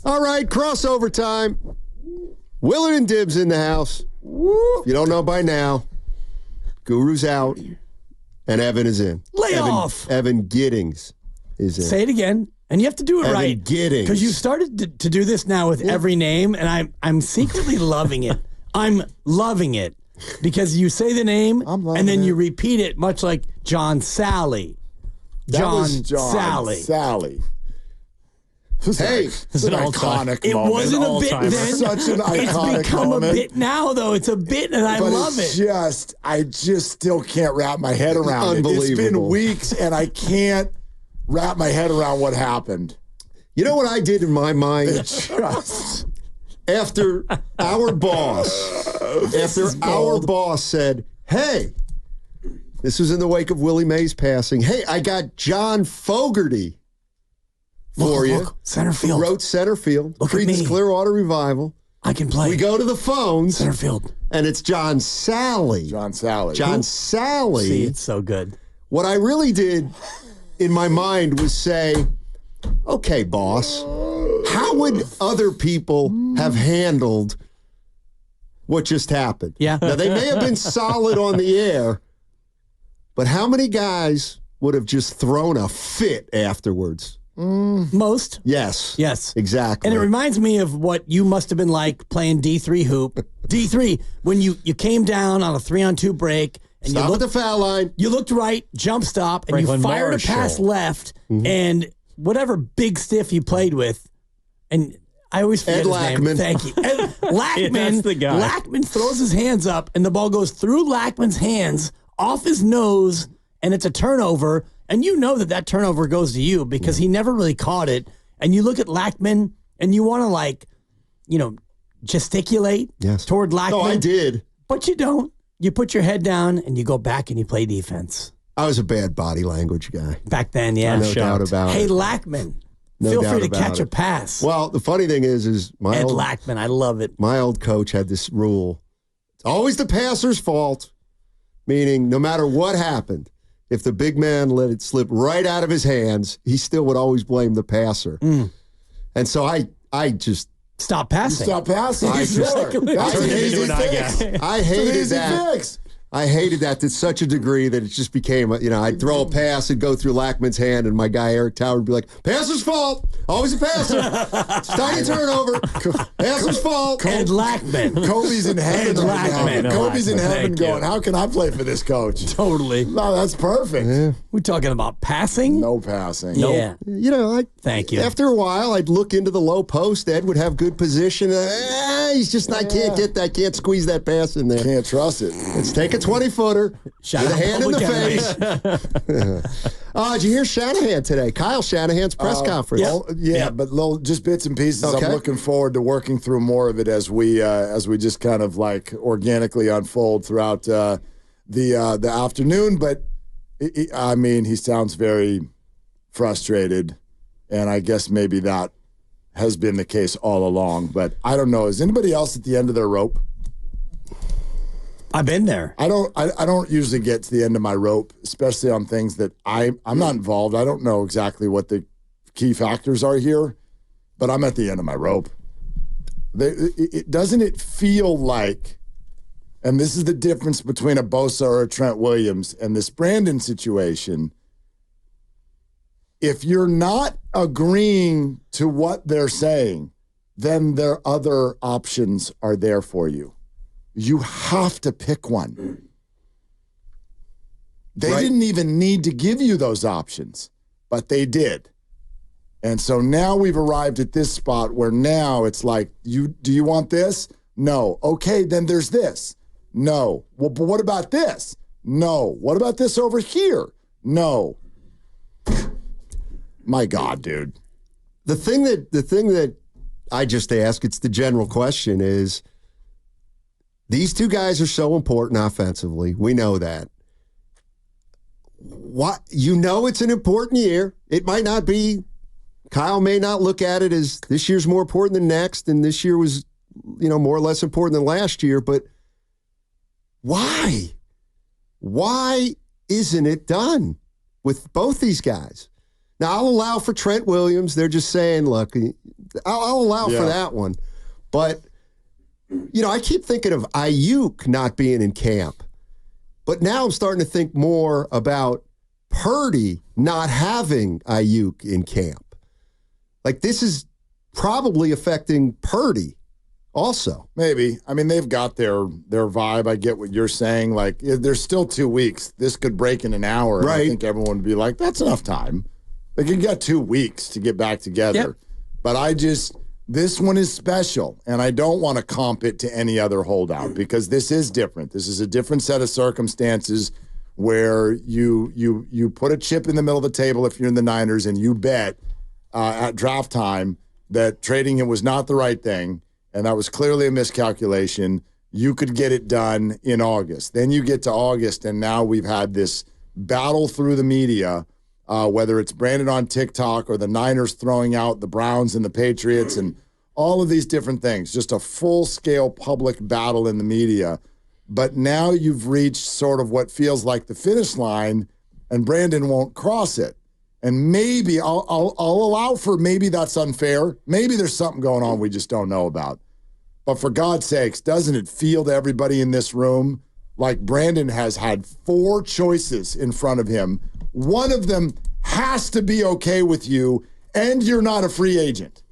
All right, crossover time. Willard and Dibs in the house. If you don't know by now, Guru's out, and Evan is in. Off. Evan Giddings is in. Say it again, and you have to do it Evan right. Giddings. Because you started to do this now with every name, and I'm secretly loving it. I'm loving it because you say the name, and then you repeat it, much like John Sally. John Sally. Hey, it's an iconic moment. It wasn't a bit then. Such an iconic It's become moment. a bit now, though. It's a bit, and I love it. I just still can't wrap my head around it. It's been weeks, and I can't wrap my head around what happened. You know what I did in my mind? After our boss said, hey, this was in the wake of Willie Mays passing. Hey, I got John Fogerty for you. Look, center field. Who wrote center field. Look at me. Creedence Clearwater Revival. I can play. We go to the phones. Center field. And it's John Sally. John Sally. See, it's so good. What I really did in my mind was say, okay, boss, how would other people have handled what just happened? Yeah. Now, they may have been solid on the air, but how many guys would have just thrown a fit afterwards? Most. Yes. Exactly. And it reminds me of what you must have been like playing D3 hoop. D3, when you came down on a 3-on-2 break. And Stop you looked at the foul line. You looked right, jump stop, and Franklin you fired Marshall. a pass left, and whatever big stiff you played with, and I always forget his Lackman. name. Thank you. Ed Lackman. That's the guy. Lackman throws his hands up, and the ball goes through Lackman's hands, off his nose, and it's a turnover. And you know that turnover goes to you because he never really caught it. And you look at Lackman, and you want to, gesticulate toward Lackman. No, I did. But you don't. You put your head down, and you go back, and you play defense. I was a bad body language guy. Back then, yeah. No doubt about it. Hey, Lackman, No feel doubt free to about catch it. a pass. Well, the funny thing is Ed Lackman, I love it. my old coach had this rule. It's always the passer's fault, meaning no matter what happened, if the big man let it slip right out of his hands, he still would always blame the passer. And so I just... Stop passing. Stop passing. I Sure. just- That's an Turned it easy into an eye fix. guy. I It's an hated easy that. fix. I hated that to such a degree that it just became, I'd throw a pass and go through Lackman's hand, and my guy Eric Tower would be like, passer's fault. Always a passer. Steiny turnover. Passer's fault. Ed Lackman. Kobe's in heaven Ed right now. Lackman. Kobe's in heaven Thank you. going, how can I play for this coach? Totally. No, that's perfect. We're talking about passing? No passing. Yeah. Thank you. After a while, I'd look into the low post. Ed would have good position. He's just, I can't get that, can't squeeze that pass in there. Can't trust it. Let's take a 20-footer Shout with a out hand in the Public face. Did you hear Shanahan today? Kyle Shanahan's press conference. But just bits and pieces. Okay. I'm looking forward to working through more of it as we just kind of like organically unfold throughout the afternoon. But he sounds very frustrated, and I guess maybe that has been the case all along. But I don't know. Is anybody else at the end of their rope? I've been there. I don't usually get to the end of my rope, especially on things that I'm not involved. I don't know exactly what the key factors are here, but I'm at the end of my rope. Doesn't it feel like, and this is the difference between a Bosa or a Trent Williams and this Brandon situation, if you're not agreeing to what they're saying, then their other options are there for you. You have to pick one. They didn't even need to give you those options, but they did. And so now we've arrived at this spot where now it's like, do you want this? No. Okay, then there's this. No. Well, but what about this? No. What about this over here? No. My God, dude. The thing that I just ask, it's the general question, is these two guys are so important offensively. We know that. What, it's an important year. It might not be. Kyle may not look at it as this year's more important than next, and this year was, more or less important than last year. But why? Why isn't it done with both these guys? Now, I'll allow for Trent Williams. They're just saying, look, I'll allow for that one. But, I keep thinking of Aiyuk not being in camp. But now I'm starting to think more about Purdy not having Aiyuk in camp. Like, this is probably affecting Purdy also. Maybe. I mean, they've got their vibe. I get what you're saying. Like, there's still 2 weeks. This could break in an hour. Right. I think everyone would be like, that's enough time. Like, you got 2 weeks to get back together. Yep. But this one is special, and I don't want to comp it to any other holdout because this is different. This is a different set of circumstances where you put a chip in the middle of the table if you're in the Niners and you bet at draft time that trading him was not the right thing, and that was clearly a miscalculation. You could get it done in August. Then you get to August, and now we've had this battle through the media, whether it's Brandon on TikTok or the Niners throwing out the Browns and the Patriots and all of these different things, just a full-scale public battle in the media. But now you've reached sort of what feels like the finish line, and Brandon won't cross it. And maybe I'll allow for maybe that's unfair. Maybe there's something going on we just don't know about. But for God's sakes, doesn't it feel to everybody in this room like Brandon has had 4 choices in front of him? One of them has to be okay with you, and you're not a free agent.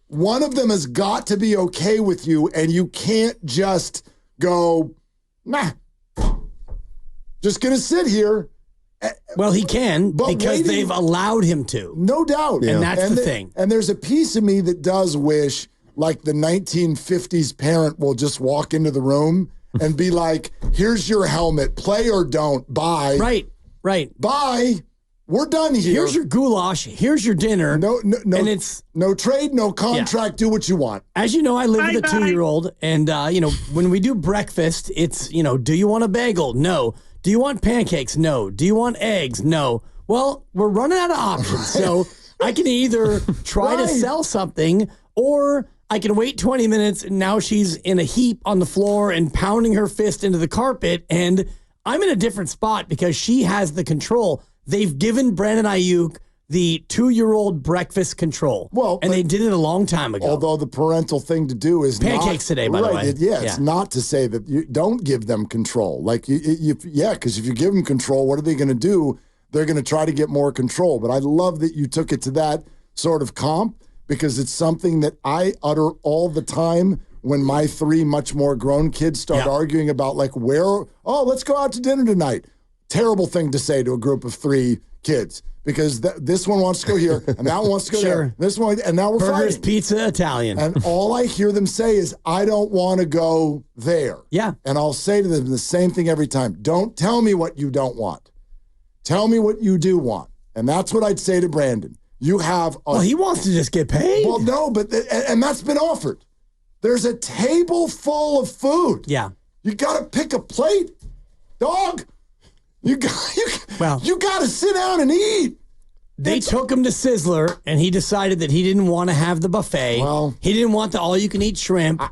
One of them has got to be okay with you, and you can't just go, nah, just going to sit here. Well, he can because waiting, they've allowed him to. No doubt. And that's the thing. And there's a piece of me that does wish, like the 1950s parent will just walk into the room and be like, here's your helmet, play or don't, bye. Right. Bye. We're done here. Here's your goulash. Here's your dinner. No, and it's no trade, no contract. Do what you want. As you know, I live with a 2-year-old, and when we do breakfast, it's do you want a bagel? No. Do you want pancakes? No. Do you want eggs? No. Well, we're running out of options, so I can either try to sell something, or I can wait 20 minutes, and now she's in a heap on the floor and pounding her fist into the carpet, and I'm in a different spot because she has the control. They've given Brandon Aiyuk the 2-year-old breakfast control. Well, and they did it a long time ago. Although the parental thing to do is pancakes today, by the way. It's not to say that you don't give them control. Like, because if you give them control, what are they going to do? They're going to try to get more control. But I love that you took it to that sort of comp because it's something that I utter all the time when my 3 much more grown kids start arguing about, like, let's go out to dinner tonight. Terrible thing to say to a group of 3 kids because this one wants to go here and that one wants to go there. This one, and now we're Burgers, fighting. pizza, Italian. And all I hear them say is, I don't want to go there. Yeah. And I'll say to them the same thing every time. Don't tell me what you don't want. Tell me what you do want. And that's what I'd say to Brandon. You have well, he wants to just get paid. Well, no, but and that's been offered. There's a table full of food. Yeah. You got to pick a plate. Dog. You got to sit down and eat. They took him to Sizzler, and he decided that he didn't want to have the buffet. Well, he didn't want the all-you-can-eat shrimp.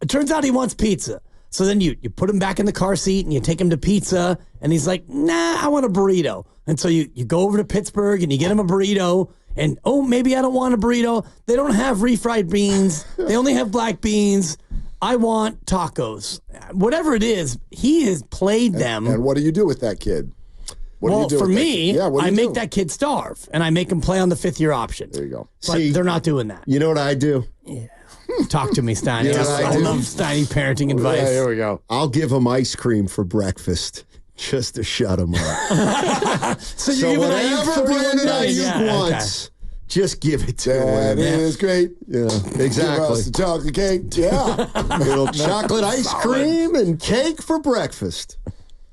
It turns out he wants pizza. So then you put him back in the car seat, and you take him to pizza, and he's like, nah, I want a burrito. And so you go over to Pittsburgh, and you get him a burrito, and, maybe I don't want a burrito. They don't have refried beans. They only have black beans. I want tacos. Whatever it is, he has played them. And what do you do with that kid? For me, I make that kid starve, and I make him play on the 5th-year option. There you go. But they're not doing that. You know what I do? Yeah. Talk to me, Steiny. Yeah, I love Steiny parenting advice. Yeah, here we go. I'll give him ice cream for breakfast just to shut him up. so whatever Brandon Aiyuk wants, just give it to him. That is great. Yeah, exactly. Give us the chocolate cake. Yeah. Little chocolate ice cream and cake for breakfast.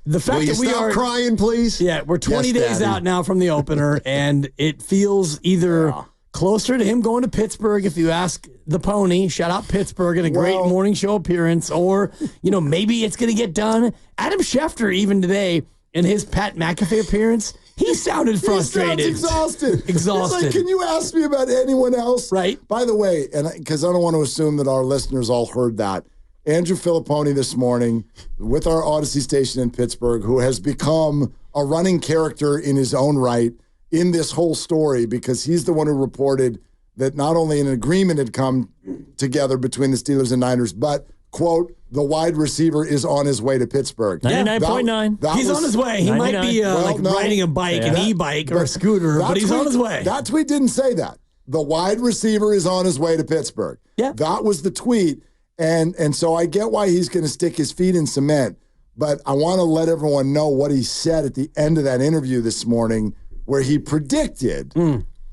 The fact Will you that we stop are crying, please? Yeah, we're 20 days Daddy. out now from the opener, and it feels either closer to him going to Pittsburgh, if you ask the pony, shout out Pittsburgh, in a great morning show appearance, or, maybe it's going to get done. Adam Schefter, even today, in his Pat McAfee appearance, he sounded frustrated. He sounds exhausted. Exhausted. He's like, can you ask me about anyone else? Right. By the way, and because I don't want to assume that our listeners all heard that, Andrew Filipponi this morning with our Odyssey station in Pittsburgh, who has become a running character in his own right, in this whole story because he's the one who reported that not only an agreement had come together between the Steelers and Niners, but, quote, the wide receiver is on his way to Pittsburgh. 99.9. He's on his way. He 99. might be riding a bike, an e-bike, or a scooter, but he's on his way. That tweet didn't say that. The wide receiver is on his way to Pittsburgh. Yeah. That was the tweet. And so I get why he's going to stick his feet in cement. But I want to let everyone know what he said at the end of that interview this morning, where he predicted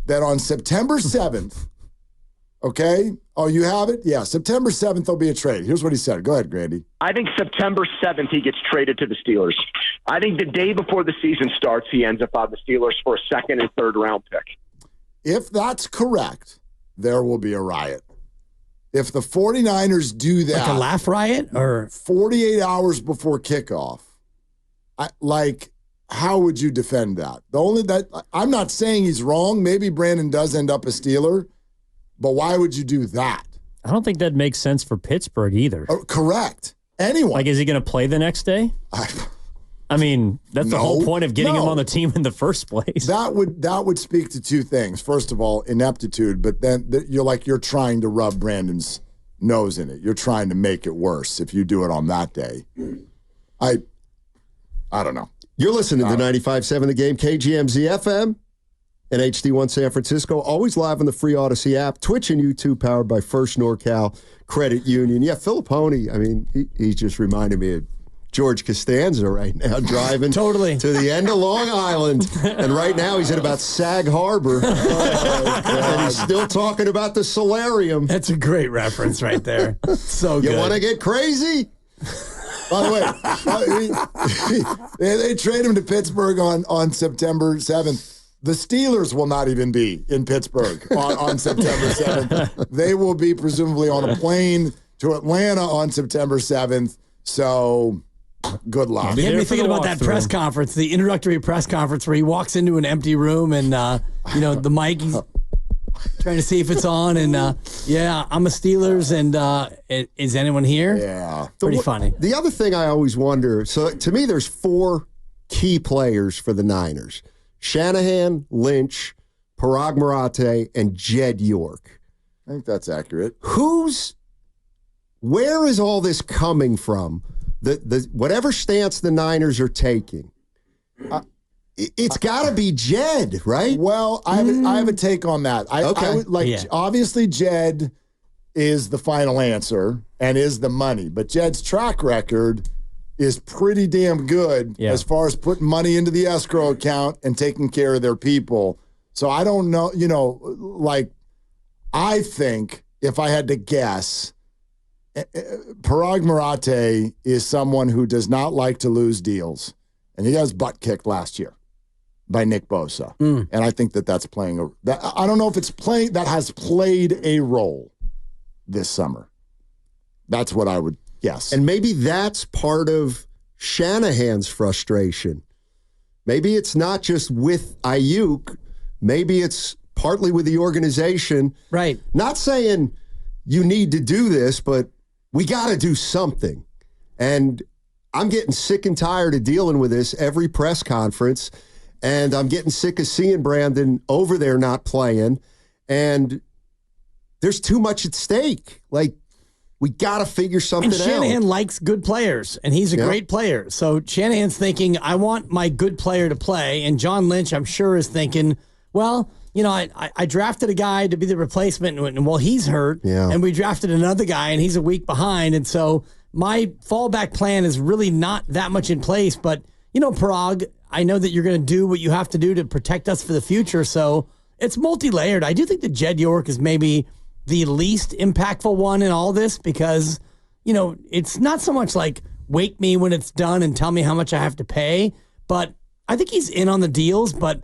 that on September 7th, okay? Oh, you have it? Yeah, September 7th, there'll be a trade. Here's what he said. Go ahead, Grandy. I think September 7th, he gets traded to the Steelers. I think the day before the season starts, he ends up on the Steelers for a second and third round pick. If that's correct, there will be a riot. If the 49ers do that. Like a laugh riot? Or 48 hours before kickoff, how would you defend that? I'm not saying he's wrong. Maybe Brandon does end up a Steeler, but why would you do that? I don't think that makes sense for Pittsburgh either. Correct. Anyone. Like, is he going to play the next day? I mean, that's the whole point of getting him on the team in the first place. That would speak to two things. First of all, ineptitude, but then you're trying to rub Brandon's nose in it. You're trying to make it worse if you do it on that day. I don't know. You're listening to 95.7 The Game, KGMZ FM and HD1 San Francisco. Always live on the free Odyssey app, Twitch and YouTube, powered by First NorCal Credit Union. Yeah, Filippone, I mean, he's just reminded me of George Costanza right now, driving totally to the end of Long Island. And right now he's at about Sag Harbor. And he's still talking about the solarium. That's a great reference right there. So good. You want to get crazy? By the way, they trade him to Pittsburgh on September 7th. The Steelers will not even be in Pittsburgh on September 7th. They will be presumably on a plane to Atlanta on September 7th. So good luck. You had me thinking about that press conference, the introductory press conference where he walks into an empty room and, the mic, he's trying to see if it's on. And, I'm a Steelers. And is anyone here? Yeah. Pretty funny. The other thing I always wonder, so to me, there's 4 key players for the Niners. Shanahan, Lynch, Parag Marathe, and Jed York. I think that's accurate. Where is all this coming from? The whatever stance the Niners are taking, it's got to be Jed, right? Well, I have a take on that. Obviously, Jed is the final answer and is the money, but Jed's track record is pretty damn good as far as putting money into the escrow account and taking care of their people. So I don't know, I think if I had to guess, Parag Marathe is someone who does not like to lose deals, and he got butt kicked last year by Nick Bosa, and I think that's playing I don't know if it's playing that has played a role this summer. That's what I would guess, and maybe that's part of Shanahan's frustration. Maybe it's not just with Aiyuk. Maybe it's partly with the organization. Right. Not saying you need to do this, but we got to do something. And I'm getting sick and tired of dealing with this every press conference. And I'm getting sick of seeing Brandon over there not playing. And there's too much at stake. Like, we got to figure something out. And Shanahan likes good players, and he's a great player. So Shanahan's thinking, I want my good player to play. And John Lynch, I'm sure, is thinking, well, I drafted a guy to be the replacement, and he's hurt, and we drafted another guy, and he's a week behind. And so my fallback plan is really not that much in place. But, Parag, I know that you're going to do what you have to do to protect us for the future. So it's multi-layered. I do think that Jed York is maybe the least impactful one in all this because, it's not so much like wake me when it's done and tell me how much I have to pay. But I think he's in on the deals. But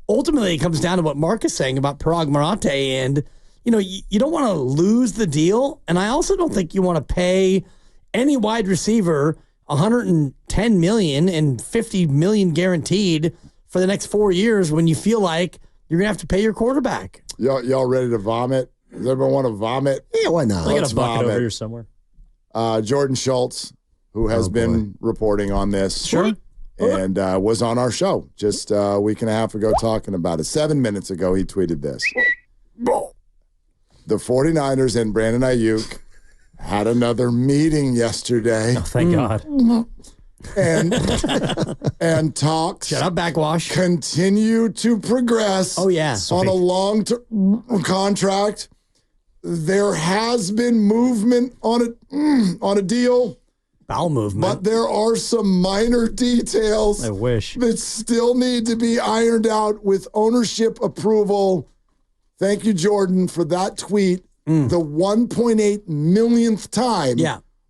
ultimately, it comes down to what Mark is saying about Parag Marathe. And, you don't want to lose the deal. And I also don't think you want to pay any wide receiver $110 million and $50 million guaranteed for the next 4 years when you feel like you're going to have to pay your quarterback. Y'all ready to vomit? Does everyone want to vomit? Yeah, why not? I got a bucket over here somewhere. Jordan Schultz, who has been reporting on this. Sure. and was on our show just a week and a half ago talking about it. 7 minutes ago, he tweeted this. The 49ers and Brandon Aiyuk had another meeting yesterday. Oh, thank God. And talks Shut up, backwash. continue to progress. Oh, yeah. On a long-term contract. There has been movement on a deal. Bowel movement. But there are some minor details I wish. that still need to be ironed out with ownership approval. Thank you, Jordan, for that tweet. The 1.8 millionth time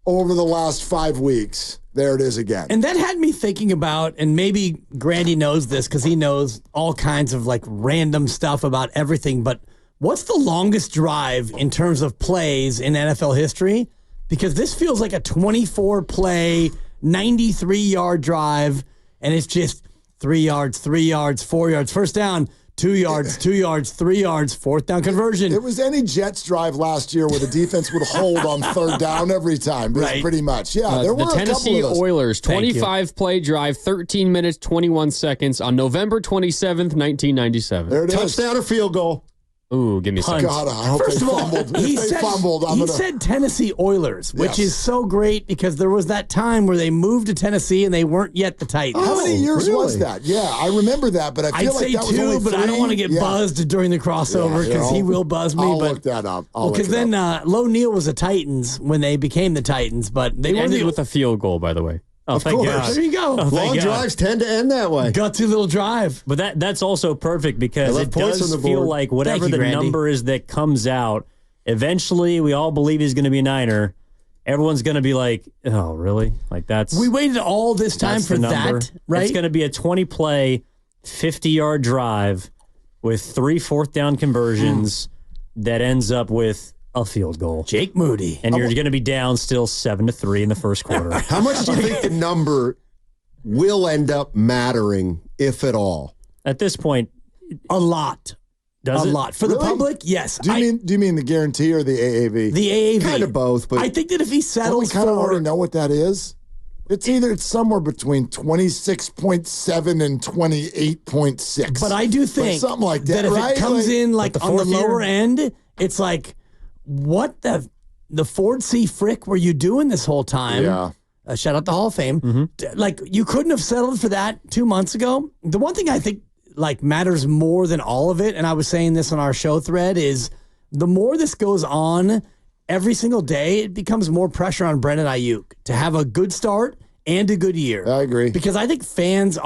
over the last 5 weeks. There it is again. And that had me thinking about, and maybe Grandy knows this because he knows all kinds of like random stuff about everything, but what's the longest drive in terms of plays in NFL history? Because this feels like a 24-play, 93-yard drive, and it's just 3 yards, 4 yards, first down, 2 yards, 2 yards, 3 yards, fourth down conversion. It was any Jets drive last year where the defense would hold on third down every time. Right. Pretty much. Yeah, there were the Tennessee a couple of those. Oilers, 25-play drive, 13 minutes, 21 seconds on November 27th, 1997. There it is. Touchdown or field goal. Ooh, give me a second. God, I hope First they of all, fumbled. he If they said, fumbled, he said Tennessee Oilers, which is so great because there was that time where they moved to Tennessee and they weren't yet the Titans. How many years was that? Yeah, I remember that, but I feel I'd like say that was only 2, but I don't want to get buzzed during the crossover because he will buzz me. I'll but look that up. Because then Lo Neal was the Titans when they became the Titans, but they ended with a field goal, by the way. Oh, Of thank course. God. There you go. Long drives tend to end that way. Gutsy little drive. But that's also perfect because it points does on the feel board. like whatever Thank you, the Randy. number is that comes out, eventually we all believe he's going to be a Niner. Everyone's going to be like, oh, really? Like that's We waited all this time that's for the number. that, right? It's going to be a 20-play, 50-yard drive with 3 fourth-down conversions that ends up with a field goal. Jake Moody. And you're going to be down still 7-3 in the first quarter. How much do you think the number will end up mattering, if at all? At this point, A lot. does a it? lot. For the Really? public, yes. Do you mean the guarantee or the AAV? the AAV? Kind of both, but I think that if he Don't we settles kind of for already know what that is? It's somewhere between 26.7 and 28.6. But I do think something like that, if right? it comes Like- in like on the fourth year? lower end, it's like, what the Ford C. Frick were you doing this whole time? Yeah. Shout out the Hall of Fame. Like you couldn't have settled for that 2 months ago. The one thing I think like matters more than all of it, and I was saying this on our show thread, is the more this goes on every single day, it becomes more pressure on Brandon Aiyuk to have a good start and a good year. I agree. Because I think fans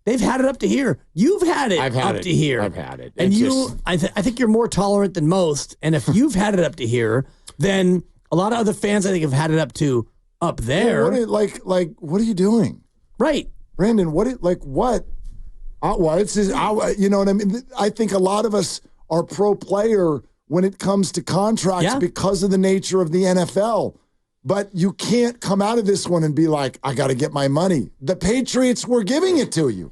they've had it up to here. You've had it up to here. I've had it. And It's I think you're more tolerant than most. And if you've had it up to here, then a lot of other fans I think have had it up to up there. What are you doing? Right. Brandon, what? It's just, you know what I mean? I think a lot of us are pro player when it comes to contracts because of the nature of the NFL. But you can't come out of this one and be like, I got to get my money. The Patriots were giving it to you.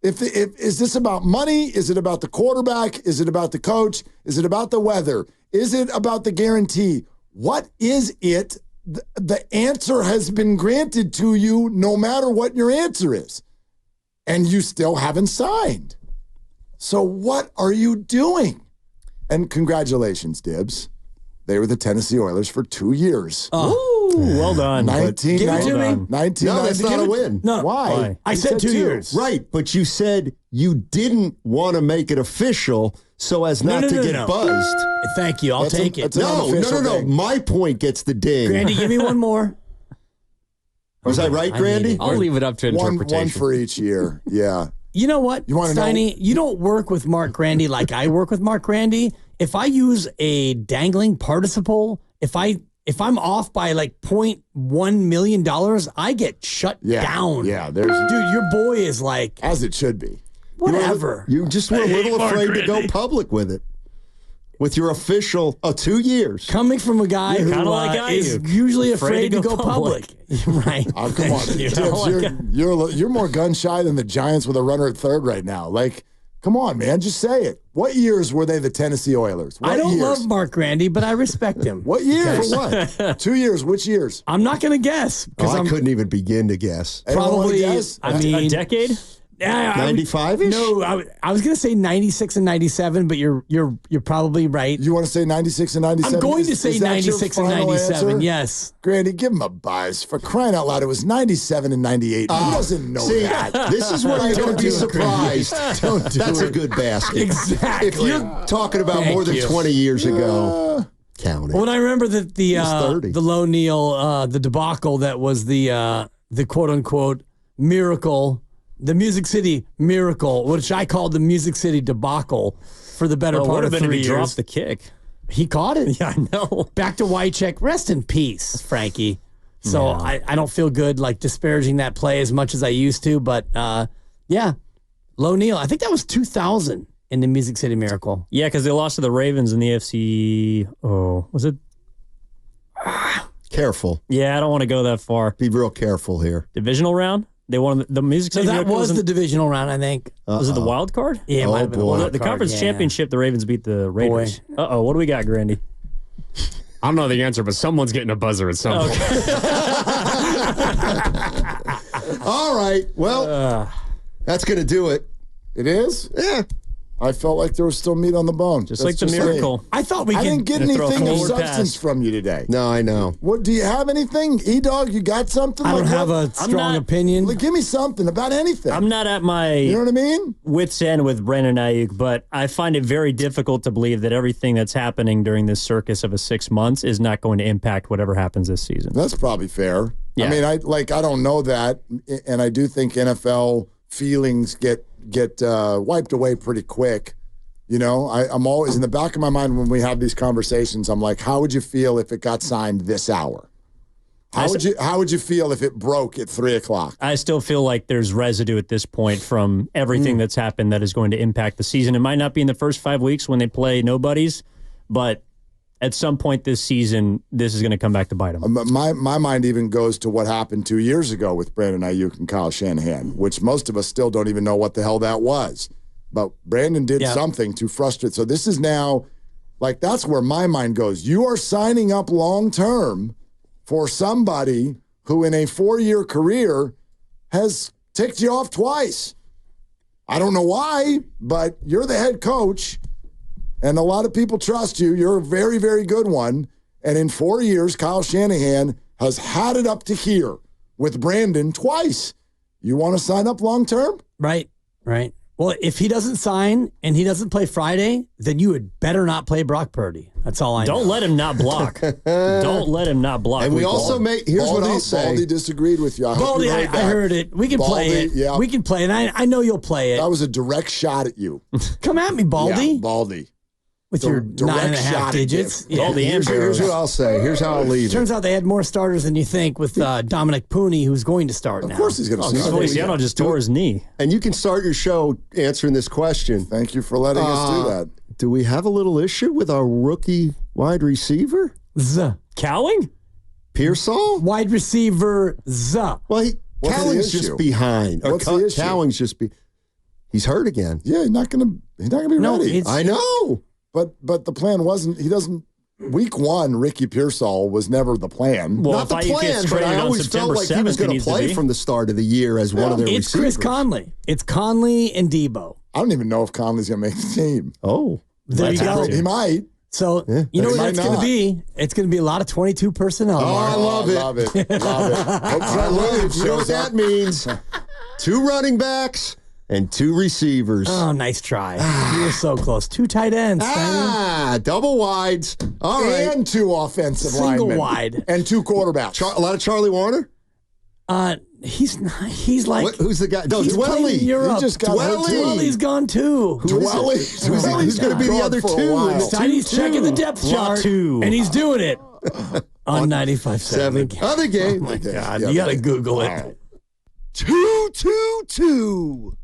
Is this about money? Is it about the quarterback? Is it about the coach? Is it about the weather? Is it about the guarantee? What is it? The answer has been granted to you no matter what your answer is. And you still haven't signed. So what are you doing? And congratulations, Dibs. They were the Tennessee Oilers for 2 years. Well done. 19, Give it to me. 19, no, that's not a win. No. Why? I You said 2 2 years. Right, but you said you didn't want to make it official so as not to get buzzed. Thank you. I'll take it. that's an No. unofficial thing. My point gets the ding. Grandy, give me one more. Was I right, Grandy? I'll leave it up to interpretation. One for each year. Yeah. You know what, You wanna know? Steiny? You don't work with Mark Grandy like I work with Mark Grandy. If I use a dangling participle, if I'm off by like $0.1 million, I get shut down. Yeah. Dude, Your boy is like, as it should be. whatever. You just were a little afraid to go public with it. With your official 2 years. Coming from a guy who kinda like is Aiyuk. usually afraid to go public. Right. Oh, come on. you. Dibs, you're more gun shy than the Giants with a runner at third right now. Like, Come on, man. Just say it. What years were they the Tennessee Oilers? What I don't years? love Mark Grandy, but I respect him. What years? For what? 2 years. Which years? I'm not going to guess. I couldn't even begin to guess. Anyone wanna Probably, guess? I mean, A decade? 95-ish? No, I was going to say 96 and 97, but you're probably right. You want to say 96 and 97? I'm going to say Is that your 96 and final 97. answer? Yes. Grandy, give him a buzz. For crying out loud, it was 97 and 98. Who doesn't know See, that? this is where you're going to be surprised. That's a good basket. Exactly. If you're talking about Thank more than you. 20 years ago, count it. Well, and I remember that the 30. Low Neal, the debacle that was the quote unquote miracle, the Music City miracle, which I called the Music City debacle for the better part of 3 if he years. dropped the kick. He caught it. Yeah, I know. Back to Wycheck. Rest in peace, Frankie. So I don't feel good like disparaging that play as much as I used to, but yeah, Low Neal. I think that was 2000 in the Music City Miracle. Yeah, because they lost to the Ravens in the AFC. Oh, was it? Careful. Yeah, I don't want to go that far. Be real careful here. Divisional round? They won the Music So City that Miracle was the wasn't- divisional round, I think. Was it the wild card? Yeah, it Oh, might have been the boy. wild The card, conference yeah. championship, the Ravens beat the Raiders. Uh-oh, what do we got, Grandy? I don't know the answer, but someone's getting a buzzer at some point. All right. Well, that's going to do it. It is? Yeah. I felt like there was still meat on the bone. Just That's like the miracle. I thought we I could. didn't get Gonna throw a anything of forward substance pass. from you today. No, I know. What do you have anything? E-Dog, you got something? I don't Like have what? a strong not- opinion. Like, give me something about anything. I'm not at my you know what I mean? wit's end with Brandon Aiyuk, but I find it very difficult to believe that everything that's happening during this circus of a 6 months is not going to impact whatever happens this season. That's probably fair. Yeah. I mean, I don't know that, and I do think NFL feelings get wiped away pretty quick. You know, I'm always in the back of my mind when we have these conversations. I'm like, how would you feel if it got signed this hour? How would you feel if it broke at 3:00? I still feel like there's residue at this point from everything that's happened that is going to impact the season. It might not be in the first 5 weeks when they play nobodies, but at some point this season, this is going to come back to bite them. My mind even goes to what happened 2 years ago with Brandon Aiyuk and Kyle Shanahan, which most of us still don't even know what the hell that was. But Brandon did something to frustrate. So this is now, like, that's where my mind goes. You are signing up long-term for somebody who in a 4-year career has ticked you off twice. I don't know why, but you're the head coach, and a lot of people trust you. You're a very, very good one. And in 4 years, Kyle Shanahan has had it up to here with Brandon twice. You want to sign up long-term? Right. Well, if he doesn't sign and he doesn't play Friday, then you would better not play Brock Purdy. That's all I know. Don't let him not block. Don't let him not block. And we also here's what I'll say. Baldy disagreed with you. I hope Baldy, you I heard that. heard it. We can play Baldy, it. yeah. We can play it. I know you'll play it. That was a direct shot at you. Come at me, Baldy, Yeah, Baldy. with your direct 9.5 shot at digits. you. Yeah. Baldy and Here's what I'll say. Here's how I'll leave it. Turns out they had more starters than you think with Dominic Pooney, who's going to start now. Of course he's going to see. Feliciano just tore his knee. And you can start your show answering this question. Thank you for letting us do that. Do we have a little issue with our rookie wide receiver, Cowing? Pearsall? Wide receiver, Well, What's the Cowling's issue? just behind. What's the issue? Cowling's just he's hurt again. Yeah, he's not going to be No, ready. it's- I know. But the plan wasn't. He doesn't. Week 1, Ricky Pearsall was never the plan. Well, Not the if Aiyuk gets plan, but traded I on always September felt like he was 7th, he going to needs to play be. from the start of the year as one of their It's receivers. Chris Conley. It's Conley and Debo. I don't even know if Conley's going to make the team. Oh, There you go. He might. So you know He what might that's going to not. be? It's going to be a lot of 22 personnel. I Mark. love it. Love it. Love it. Hope I Trent love it. Williams You know what shows up. that means? 2 running backs and 2 receivers. Oh, nice try. You were so close. 2 tight ends. Double wides. All right. And 2 offensive Single linemen. wide. And 2 quarterbacks. A lot of Charlie Warner. He's not, he's like Who's the guy? No, he's playing in Dwelly. Europe. He just got hurt, too. Dwelly's gone too. Dwelly. Who's going to be the other 2? Steiny's checking the depth chart, two. and he's doing it on 95.7. 7. Other game. Oh my God, Yeah, you got to but- Google it. All right. 2-2-2.